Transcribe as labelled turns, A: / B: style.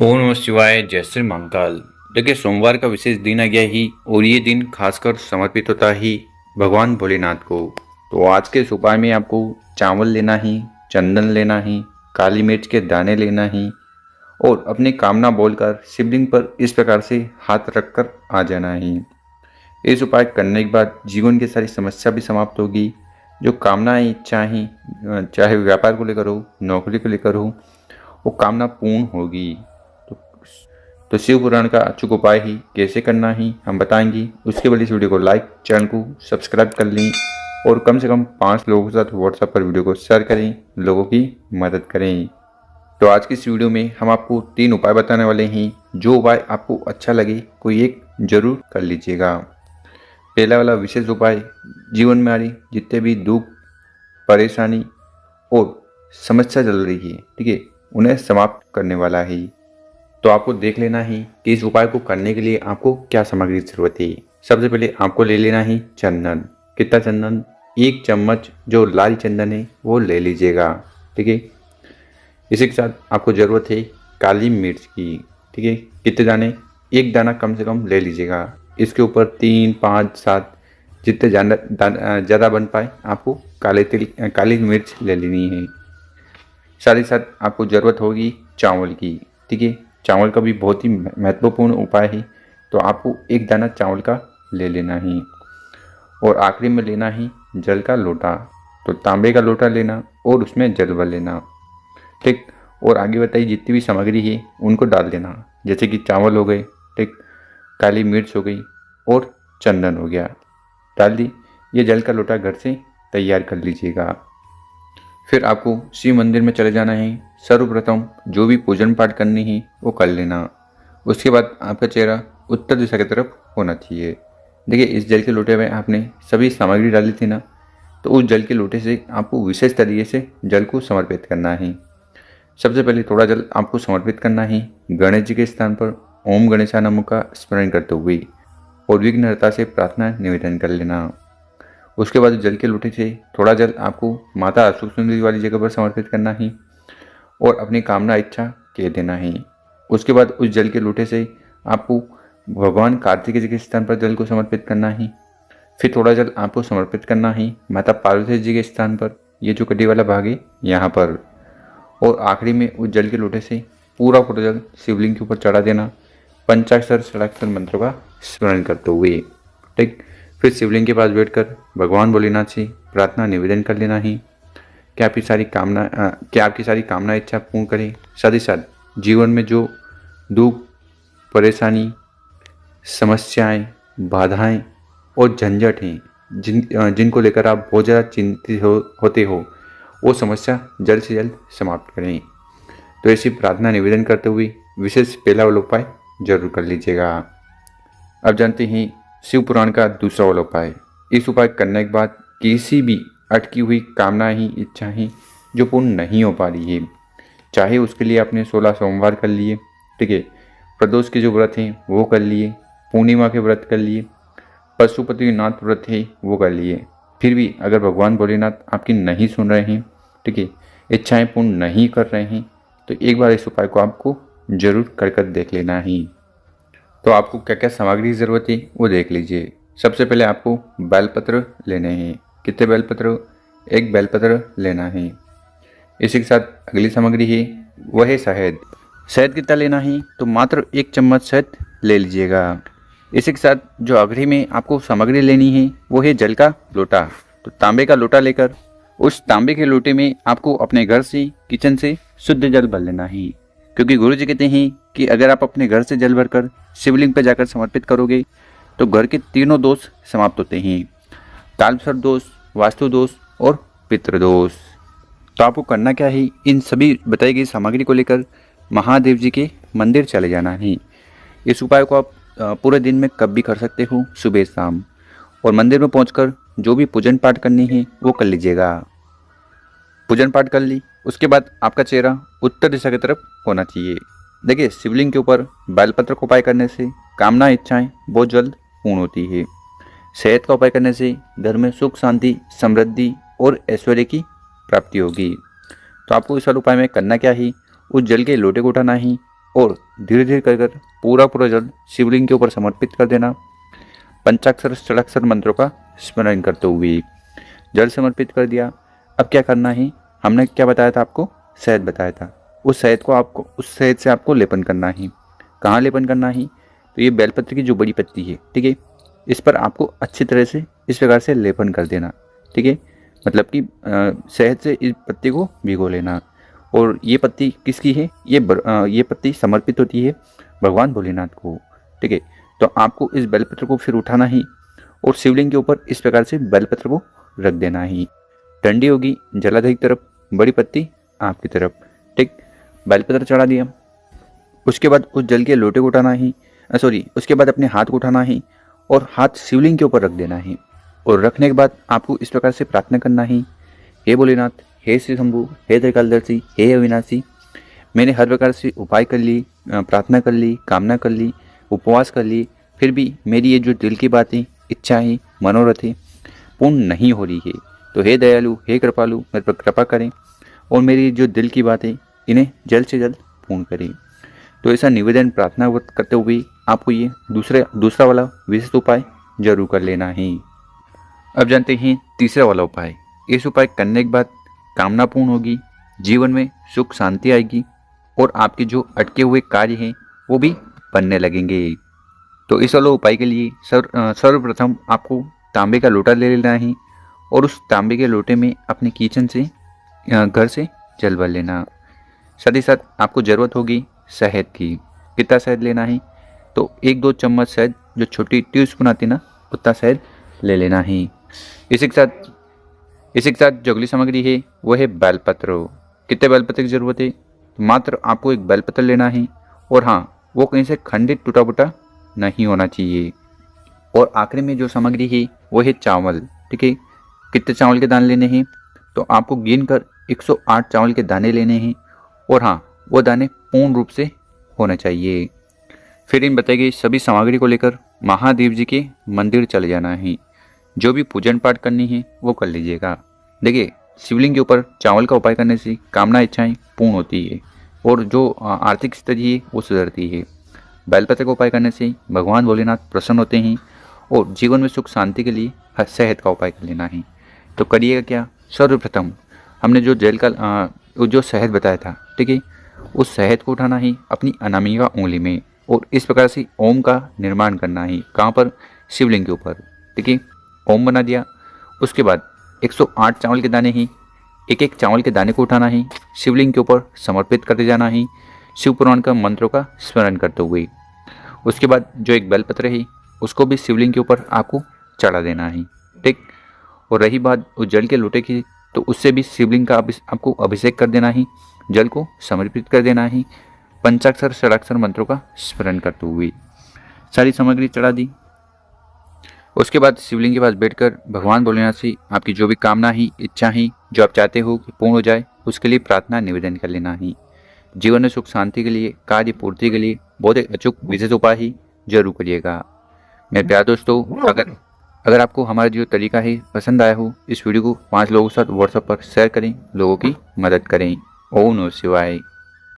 A: ओम नमः शिवाय। जय श्री महाकाल। देखिए, सोमवार का विशेष दिन आ गया ही और ये दिन खासकर समर्पित होता ही भगवान भोलेनाथ को। तो आज के इस उपाय में आपको चावल लेना ही, चंदन लेना ही, काली मिर्च के दाने लेना ही और अपनी कामना बोलकर शिवलिंग पर इस प्रकार से हाथ रखकर आ जाना ही। इस उपाय करने के बाद जीवन की सारी समस्या भी समाप्त होगी। जो कामनाएं, इच्छाएं, चाहे व्यापार को लेकर हो, नौकरी को लेकर हो, वो कामना पूर्ण होगी। तो तो शिव पुराण का अचूक उपाय ही कैसे करना ही हम बताएंगे। उसके बाद इस वीडियो को लाइक, चैनल को सब्सक्राइब कर लें और कम से कम 5 लोगों के साथ व्हाट्सएप पर वीडियो को शेयर करें, लोगों की मदद करें। तो आज की इस वीडियो में हम आपको 3 उपाय बताने वाले हैं। जो उपाय आपको अच्छा लगे कोई एक जरूर कर लीजिएगा। पहला वाला विशेष उपाय जीवन में आ रही जितने भी दुख, परेशानी और समस्या चल रही है, ठीक है, उन्हें समाप्त करने वाला है। तो आपको देख लेना है कि इस उपाय को करने के लिए आपको क्या सामग्री की जरूरत है। सबसे पहले आपको ले लेना है चंदन। कितना चंदन? 1 चम्मच जो लाल चंदन है वो ले लीजिएगा, ठीक है। इसी के साथ आपको ज़रूरत है काली मिर्च की, ठीक है। कितने दाने? 1 दाना कम से कम ले लीजिएगा। इसके ऊपर 3, 5, 7 जितने ज़्यादा बन पाए आपको काली मिर्च ले लेनी है। साथ ही साथ आपको ज़रूरत होगी चावल की, ठीक है। चावल का भी बहुत ही महत्वपूर्ण उपाय है, तो आपको 1 दाना चावल का ले लेना है। और आखिरी में लेना है जल का लोटा। तो तांबे का लोटा लेना और उसमें जल भर लेना, ठीक। और आगे बताइए जितनी भी सामग्री है उनको डाल देना, जैसे कि चावल हो गए, ठीक, काली मिर्च हो गई और चंदन हो गया, डाल दी। ये जल का लोटा घर से तैयार कर लीजिएगा। फिर आपको शिव मंदिर में चले जाना है। सर्वप्रथम जो भी पूजन पाठ करनी है वो कर लेना। उसके बाद आपका चेहरा उत्तर दिशा की तरफ होना चाहिए। देखिए, इस जल के लोटे में आपने सभी सामग्री डाली थी ना, तो उस जल के लोटे से आपको विशेष तरीके से जल को समर्पित करना है। सबसे पहले थोड़ा जल आपको समर्पित करना है गणेश जी के स्थान पर ओम गणेशाय नमः का स्मरण करते हुए और विघ्नहर्ता से प्रार्थना निवेदन कर लेना। उसके बाद जल के लोटे से थोड़ा जल आपको माता अशोक सुंदरी वाली जगह पर समर्पित करना है और अपनी कामना इच्छा कह देना है। उसके बाद उस जल के लोटे से आपको भगवान कार्तिकेय जी के स्थान पर जल को समर्पित करना है। फिर थोड़ा जल आपको समर्पित करना है माता पार्वती जी के स्थान पर, ये जो कटी वाला भाग है यहाँ पर। और आखिरी में उस जल के लोटे से पूरा जल शिवलिंग के ऊपर चढ़ा देना, पंचाक्षर षडाक्षर मंत्र का स्मरण करते हुए, ठीक। फिर शिवलिंग के पास बैठकर भगवान भोलेनाथ से प्रार्थना निवेदन कर लेना है कि आपकी सारी कामना इच्छा पूर्ण करें। साथ ही साथ जीवन में जो दुख, परेशानी, समस्याएं, बाधाएं और झंझट हैं जिनको लेकर आप बहुत ज़्यादा चिंतित होते हो, वो समस्या जल्द से जल्द समाप्त करें। तो ऐसी प्रार्थना निवेदन करते हुए विशेष पहला वाला उपाय जरूर कर लीजिएगा। अब जानते हैं शिव पुराण का दूसरा वाला उपाय। इस उपाय करने के बाद किसी भी अटकी हुई कामनाएं ही, इच्छाएं जो पूर्ण नहीं हो पा रही है, चाहे उसके लिए आपने 16 सोमवार कर लिए, ठीक है, प्रदोष के जो व्रत हैं वो कर लिए, पूर्णिमा के व्रत कर लिए, पशुपतिनाथ व्रत है वो कर लिए, फिर भी अगर भगवान भोलेनाथ आपकी नहीं सुन रहे हैं, ठीक है, इच्छाएं पूर्ण नहीं कर रहे हैं, तो एक बार इस उपाय को आपको जरूर कर देख लेना ही। तो आपको क्या क्या सामग्री की ज़रूरत है वो देख लीजिए। सबसे पहले आपको बेलपत्र लेने हैं। कितने बेलपत्र? 1 बेलपत्र लेना है। इसी के साथ अगली सामग्री है वह है शहद। शहद कितना लेना है? तो मात्र 1 चम्मच शहद ले लीजिएगा। इसी के साथ जो आखिरी में आपको सामग्री लेनी है वो है जल का लोटा। तो तांबे का लोटा लेकर उस तांबे के लोटे में आपको अपने घर से, किचन से शुद्ध जल भर लेना है। क्योंकि गुरु जी कहते हैं कि अगर आप अपने घर से जल भरकर शिवलिंग पर जाकर समर्पित करोगे तो घर के तीनों दोष समाप्त होते हैं, तालसर दोष, वास्तु दोष और पितृदोष। तो आपको करना क्या है, इन सभी बताई गई सामग्री को लेकर महादेव जी के मंदिर चले जाना है। इस उपाय को आप पूरे दिन में कब भी कर सकते हो, सुबह शाम। और मंदिर में पहुंचकर जो भी पूजन पाठ करनी है वो कर लीजिएगा। पूजन पाठ कर ली, उसके बाद आपका चेहरा उत्तर दिशा की तरफ होना चाहिए। देखिए, शिवलिंग के ऊपर बेलपत्र का उपाय करने से कामना इच्छाएं बहुत जल्द पूर्ण होती है। शहद का उपाय करने से घर में सुख, शांति, समृद्धि और ऐश्वर्य की प्राप्ति होगी। तो आपको इस वाले उपाय में करना क्या है, उस जल के लोटे को उठाना है और धीरे धीरे कर कर पूरा पूरा जल शिवलिंग के ऊपर समर्पित कर देना। पंचाक्षर षडाक्षर मंत्रों का स्मरण करते हुए जल समर्पित कर दिया। अब क्या करना है, हमने क्या बताया था आपको, शहद बताया था। उस शहद से आपको लेपन करना है। कहाँ लेपन करना है, तो ये बेलपत्र की जो बड़ी पत्ती है, ठीक है, इस पर आपको अच्छी तरह से इस प्रकार से लेपन कर देना, ठीक है। मतलब कि शहद से इस पत्ती को भिगो लेना। और ये पत्ती किसकी है, ये पत्ती समर्पित होती है भगवान भोलेनाथ को, ठीक है। तो आपको इस बेलपत्र को फिर उठाना ही और शिवलिंग के ऊपर इस प्रकार से बेलपत्र को रख देना ही। डंडी होगी जलाधार की तरफ, बड़ी पत्ती आपकी तरफ, ठीक। बेलपत्र चढ़ा दिया। उसके बाद उस जल के लोटे को उठाना ही, उसके बाद अपने हाथ को उठाना ही और हाथ शिवलिंग के ऊपर रख देना है। और रखने के बाद आपको इस प्रकार से प्रार्थना करना ही, हे भोलेनाथ, हे श्री शंभु, हे त्रिकालदर्शी, हे अविनाशी, मैंने हर प्रकार से उपाय कर ली, प्रार्थना कर ली, कामना कर ली, उपवास कर ली, फिर भी मेरी ये जो दिल की बातें, इच्छाएं, मनोरथ है पूर्ण नहीं हो रही है। तो हे दयालु, हे कृपालु, मेरे पर कृपा करें और मेरी जो दिल की बातें इन्हें जल्द से जल्द पूर्ण करें। तो ऐसा निवेदन प्रार्थना करते हुए आपको ये दूसरा वाला विशिष्ट उपाय जरूर कर लेना है। अब जानते हैं तीसरा वाला उपाय। इस उपाय करने के बाद कामना पूर्ण होगी, जीवन में सुख शांति आएगी और आपके जो अटके हुए कार्य हैं वो भी बनने लगेंगे। तो इस वाले उपाय के लिए सर्वप्रथम आपको तांबे का लोटा ले लेना है और उस तांबे के लोटे में अपने किचन से घर से जल भर लेना। साथ ही साथ आपको ज़रूरत होगी शहद की। कितना शहद लेना है, तो 1-2 चम्मच शहद, जो छोटी टीस्पून आती ना, उतना शहद ले लेना है। इसी के साथ जो अगली सामग्री है वो है बेलपत्र। कितने बेलपत्र की ज़रूरत है, तो मात्र आपको एक बेलपत्र लेना है और हाँ, वो कहीं से खंडित टूटा फूटा नहीं होना चाहिए। और आखिरी में जो सामग्री है वो है चावल, ठीक है। कितने चावल के दाने लेने हैं, तो आपको गिन कर 108 चावल के दाने लेने हैं और हाँ, वो दाने पूर्ण रूप से होने चाहिए। फिर इन बताई गई सभी सामग्री को लेकर महादेव जी के मंदिर चले जाना है। जो भी पूजन पाठ करनी है वो कर लीजिएगा। देखिए, शिवलिंग के ऊपर चावल का उपाय करने से कामना इच्छाएं पूर्ण होती है और जो आर्थिक स्थिति है वो सुधरती है। बेलपत्र का उपाय करने से भगवान भोलेनाथ प्रसन्न होते हैं और जीवन में सुख शांति के लिए शहद का उपाय कर लेना है। तो करिएगा क्या, सर्वप्रथम हमने जो शहद बताया था, ठीक है, उस शहद को उठाना है अपनी अनामिका उंगली में और इस प्रकार से ओम का निर्माण करना है। कहाँ पर, शिवलिंग के ऊपर, ठीक है। ओम बना दिया। उसके बाद 108 चावल के दाने ही, एक चावल के दाने को उठाना है, शिवलिंग के ऊपर समर्पित करते जाना है शिव पुराण का मंत्रों का स्मरण करते हुए। उसके बाद जो एक बेलपत्र है उसको भी शिवलिंग के ऊपर आपको चढ़ा देना है, ठीक। और रही बात उस जल के लोटे की, तो उससे भी शिवलिंग का आपको अभिषेक कर देना है, जल को समर्पित कर देना है पंचाक्षर षडाक्षर मंत्रों का स्मरण करते हुए। सारी सामग्री चढ़ा दी। उसके बाद शिवलिंग के पास बैठकर भगवान भोलेनाथ से आपकी जो भी कामना है, इच्छा है, जो आप चाहते हो कि पूर्ण हो जाए, उसके लिए प्रार्थना निवेदन कर लेना है। जीवन में सुख शांति के लिए, कार्य पूर्ति के लिए बहुत एक अचूक विशेष उपाय ही जरूर करिएगा। मेरे प्यारे दोस्तों, अगर आपको हमारा जो तरीका है पसंद आया हो, इस वीडियो को 5 लोगों के साथ व्हाट्सएप पर शेयर करें, लोगों की मदद करें। ओम नमः शिवाय।